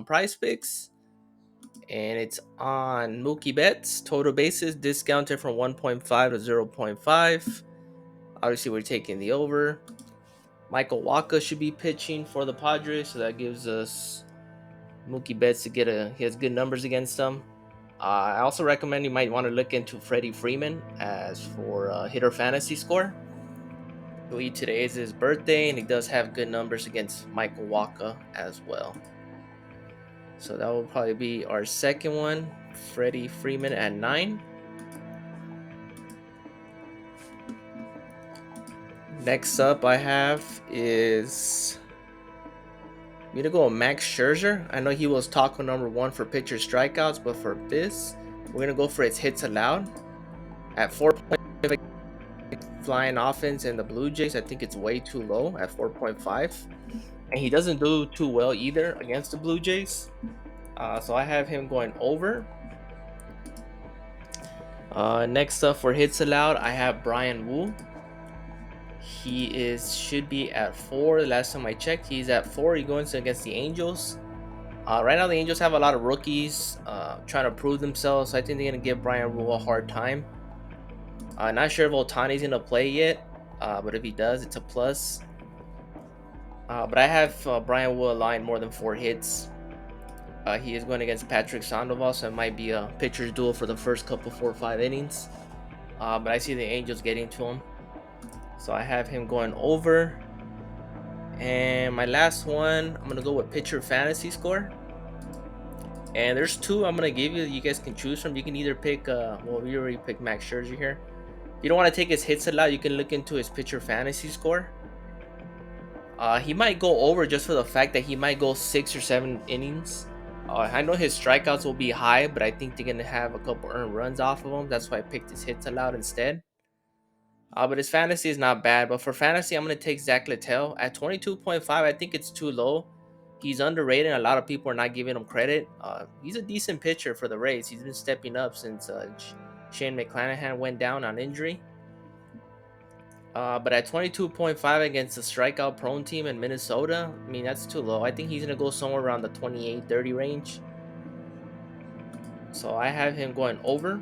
Prize Picks, and it's on Mookie Betts. Total bases discounted from 1.5 to 0.5. Obviously, we're taking the over. Michael Wacha should be pitching for the Padres, so that gives us Mookie Betts to get he has good numbers against them. I also recommend you might want to look into Freddie Freeman as for hitter fantasy score. I believe today is his birthday, and he does have good numbers against Michael Wacha as well. So that will probably be our second one, Freddie Freeman at 9. Next up I have is I'm gonna go with Max Scherzer. I know he was taco number 1 for pitcher strikeouts, but for this, we're gonna go for its hits allowed at 4.5. Flying offense and the Blue Jays, I think it's way too low at 4.5, and he doesn't do too well either against the Blue Jays. So I have him going over. Next up for hits allowed, I have Brian Wu. He should be at 4. The last time I checked, he's at 4. He goes against the Angels. Right now, the Angels have a lot of rookies trying to prove themselves. So I think they're gonna give Brian Wu a hard time. Not sure if Ohtani's gonna play yet, but if he does, it's a plus. But I have Brian Wu aligned more than 4 hits. He is going against Patrick Sandoval, so it might be a pitcher's duel for the first couple 4 or 5 innings. But I see the Angels getting to him, so I have him going over. And my last one, I'm gonna go with pitcher fantasy score. And there's 2 I'm gonna give you that you guys can choose from. You can either pick, well, we already picked Max Scherzer here. If you don't want to take his hits allowed, you can look into his pitcher fantasy score. He might go over just for the fact that he might go 6 or 7 innings. I know his strikeouts will be high, but I think they're gonna have a couple earned runs off of him. That's why I picked his hits allowed instead. But his fantasy is not bad. But for fantasy, I'm gonna take Zach Littell at 22.5. I think it's too low. He's underrated. A lot of people are not giving him credit. He's a decent pitcher for the Rays. He's been stepping up since Shane McClanahan went down on injury. But at 22.5 against a strikeout prone team in Minnesota, I mean, that's too low. I think he's going to go somewhere around the 28-30 range. So I have him going over.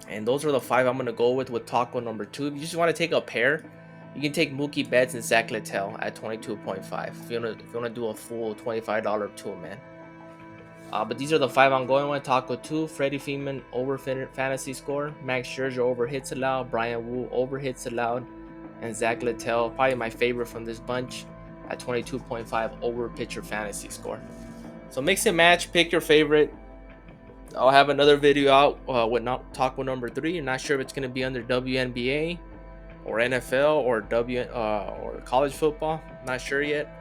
And those are the 5 I'm going to go with taco number 2. If you just want to take a pair, you can take Mookie Betts and Zach Littell at 22.5. If you want to do a full $25 2-man. But these are the 5 I'm going with. Taco 2, Freddie Freeman over fantasy score, Max Scherzer over hits allowed, Brian Wu over hits allowed, and Zach Littell, probably my favorite from this bunch, at 22.5 over pitcher fantasy score. So mix and match, pick your favorite. I'll have another video out with taco number 3. I'm not sure if it's going to be under WNBA or NFL or or college football. Not sure yet.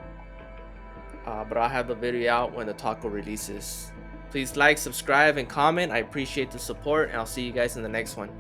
But I'll have the video out when the taco releases. Please like, subscribe, and comment. I appreciate the support, and I'll see you guys in the next one.